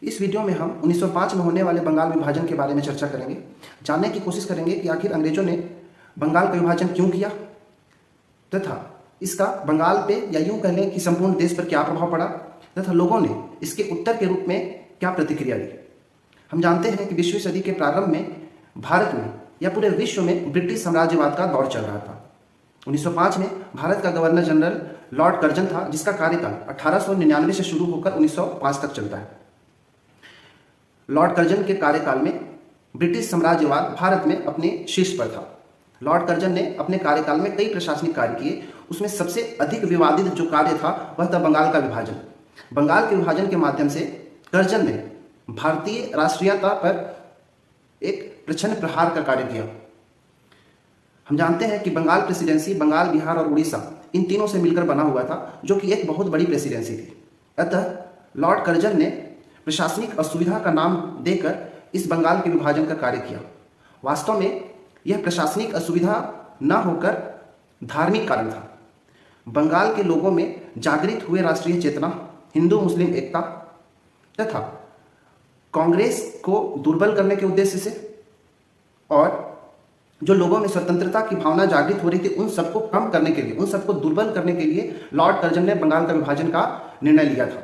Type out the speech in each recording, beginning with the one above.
इस वीडियो में हम 1905 में होने वाले बंगाल विभाजन के बारे में चर्चा करेंगे। जानने की कोशिश करेंगे कि आखिर अंग्रेजों ने बंगाल का विभाजन क्यों किया तथा इसका बंगाल पे या यूं कह लें कि संपूर्ण देश पर क्या प्रभाव पड़ा तथा लोगों ने इसके उत्तर के रूप में क्या प्रतिक्रिया दी। हम जानते हैं कि 20वीं सदी के प्रारंभ में भारत में या पूरे विश्व में ब्रिटिश साम्राज्यवाद का दौर चल रहा था। 1905 में भारत का गवर्नर जनरल लॉर्ड कर्जन था, जिसका कार्यकाल 1899 से शुरू होकर 1905 तक चलता है। लॉर्ड कर्जन के कार्यकाल में ब्रिटिश साम्राज्यवाद भारत में अपने शीर्ष पर था। लॉर्ड कर्जन ने अपने कार्यकाल में कई प्रशासनिक कार्य किए। उसमें सबसे अधिक विवादित जो कार्य था वह था बंगाल का विभाजन। बंगाल के विभाजन के माध्यम से कर्जन ने भारतीय राष्ट्रीयता पर एक प्रच्छन्न प्रहार का कार्य किया। हम जानते हैं कि बंगाल प्रेसिडेंसी बंगाल, बिहार और उड़ीसा इन तीनों से मिलकर बना हुआ था, जो कि एक बहुत बड़ी प्रेसिडेंसी थी। अतः लॉर्ड कर्जन ने प्रशासनिक असुविधा का नाम देकर इस बंगाल के विभाजन का कार्य किया। वास्तव में यह प्रशासनिक असुविधा न होकर धार्मिक कारण था। बंगाल के लोगों में जागृत हुए राष्ट्रीय चेतना, हिंदू मुस्लिम एकता तथा कांग्रेस को दुर्बल करने के उद्देश्य से और जो लोगों में स्वतंत्रता की भावना जागृत हो रही थी उन सबको कम करने के लिए, उन सबको दुर्बल करने के लिए लॉर्ड कर्जन ने बंगाल का विभाजन का निर्णय लिया था।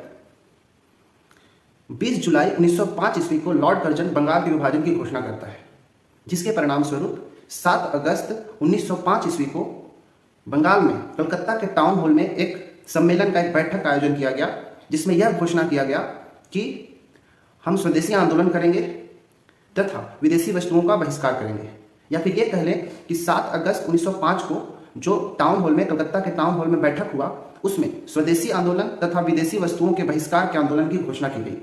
20 जुलाई 1905 ईस्वी को लॉर्ड कर्जन बंगाल के विभाजन की घोषणा करता है, जिसके परिणाम स्वरूप 7 अगस्त 1905 ईस्वी को बंगाल में कलकत्ता के टाउन हॉल में एक सम्मेलन का एक बैठक का आयोजन किया गया, जिसमें यह घोषणा किया गया कि हम स्वदेशी आंदोलन करेंगे तथा विदेशी वस्तुओं का बहिष्कार करेंगे। या फिर ये कह लें कि 7 अगस्त 1905 को जो टाउन हॉल में, कलकत्ता के टाउन हॉल में बैठक हुआ, उसमें स्वदेशी आंदोलन तथा विदेशी वस्तुओं के बहिष्कार के आंदोलन की घोषणा की गई।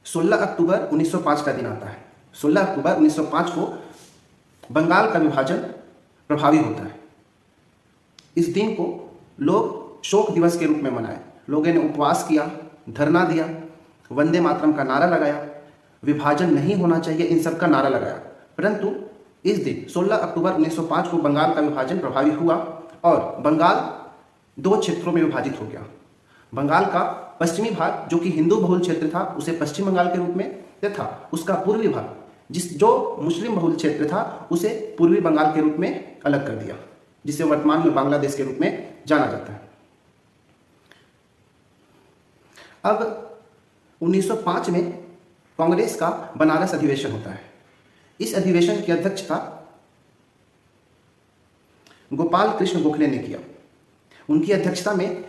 16 अक्टूबर 1905 का दिन आता है। 16 अक्टूबर 1905 को बंगाल का विभाजन प्रभावी होता है। इस दिन को लोग शोक दिवस के रूप में मनाए। लोगों ने उपवास किया, धरना दिया, वंदे मातरम का नारा लगाया, विभाजन नहीं होना चाहिए, इन सब का नारा लगाया। परंतु इस दिन 16 अक्टूबर 1905 को बंगाल का विभाजन प्रभावी हुआ और बंगाल 2 क्षेत्रों में विभाजित हो गया। बंगाल का पश्चिमी भाग, जो कि हिंदू बहुल क्षेत्र था, उसे पश्चिम बंगाल के रूप में, तथा उसका पूर्वी भाग जो मुस्लिम बहुल क्षेत्र था, उसे पूर्वी बंगाल के रूप में अलग कर दिया, जिसे वर्तमान में बांग्लादेश के रूप में जाना जाता है। अब 1905 में कांग्रेस का बनारस अधिवेशन होता है। इस अधिवेशन की अध्यक्षता गोपाल कृष्ण गोखले ने किया। उनकी अध्यक्षता में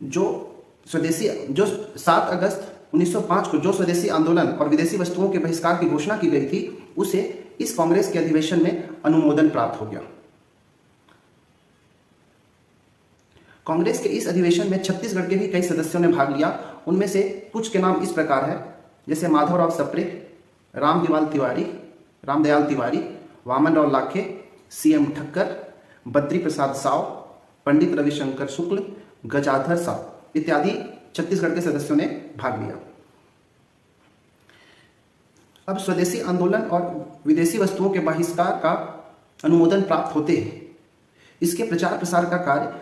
जो 7 अगस्त 1905 को जो स्वदेशी आंदोलन और विदेशी वस्तुओं के बहिष्कार की घोषणा की गई थी, उसे इस कांग्रेस के अधिवेशन में अनुमोदन प्राप्त हो गया। कांग्रेस के इस अधिवेशन में छत्तीसगढ़ के भी कई सदस्यों ने भाग लिया। उनमें से कुछ के नाम इस प्रकार है, जैसे माधवराव सप्रे, रामदयाल तिवारी, वामन राव लाखे, CM ठक्कर, बद्री प्रसाद साव, पंडित रविशंकर शुक्ल, गजाधर साव इत्यादि छत्तीसगढ़ के सदस्यों ने भाग लिया। अब स्वदेशी आंदोलन और विदेशी वस्तुओं के बहिष्कार का अनुमोदन प्राप्त होते हैं। इसके प्रचार प्रसार का कार्य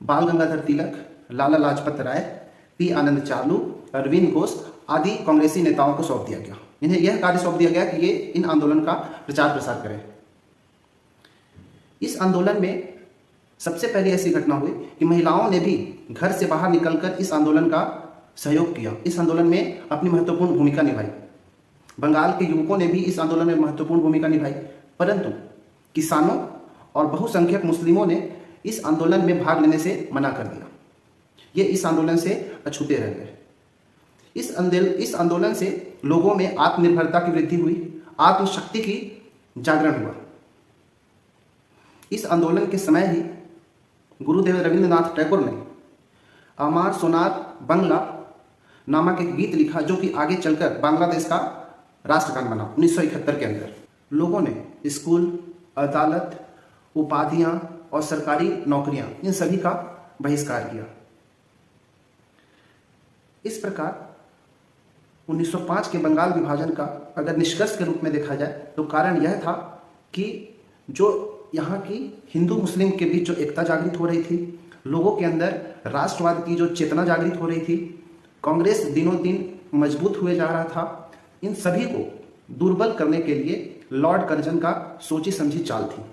बाल गंगाधर तिलक, लाला लाजपत राय, P आनंद चालू, अरविंद घोष आदि कांग्रेसी नेताओं को सौंप दिया गया। इन्हें यह कार्य सौंप दिया गया कि ये इन आंदोलन का प्रचार प्रसार करें। इस आंदोलन में सबसे पहले ऐसी घटना हुई कि महिलाओं ने भी घर से बाहर निकलकर इस आंदोलन का सहयोग किया, इस आंदोलन में अपनी महत्वपूर्ण भूमिका निभाई। बंगाल के युवकों ने भी इस आंदोलन में महत्वपूर्ण भूमिका निभाई, परंतु किसानों और बहुसंख्यक मुस्लिमों ने इस आंदोलन में भाग लेने से मना कर दिया। ये इस आंदोलन से अछूते रह गए। इस आंदोलन से लोगों में आत्मनिर्भरता की वृद्धि हुई, आत्मशक्ति की जागरण हुआ। इस आंदोलन के समय ही गुरुदेव रविंद्रनाथ टैगोर ने अमार सोनार बंगला नामक एक गीत लिखा, जो कि आगे चलकर बांग्लादेश का राष्ट्रगान बना 1971 के अंदर। लोगों ने स्कूल, अदालत, उपाधियां और सरकारी नौकरियां, इन सभी का बहिष्कार किया। इस प्रकार 1905 के बंगाल विभाजन का अगर निष्कर्ष के रूप में देखा जाए तो कारण यह था कि जो यहाँ की हिंदू मुस्लिम के बीच जो एकता जागृत हो रही थी, लोगों के अंदर राष्ट्रवाद की जो चेतना जागृत हो रही थी, कांग्रेस दिनों दिन मजबूत हुए जा रहा था, इन सभी को दुर्बल करने के लिए लॉर्ड कर्जन का सोची समझी चाल थी,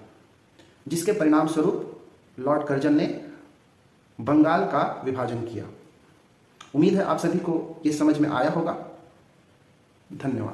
जिसके परिणाम स्वरूप लॉर्ड कर्जन ने बंगाल का विभाजन किया। उम्मीद है आप सभी को ये समझ में आया होगा। धन्यवाद।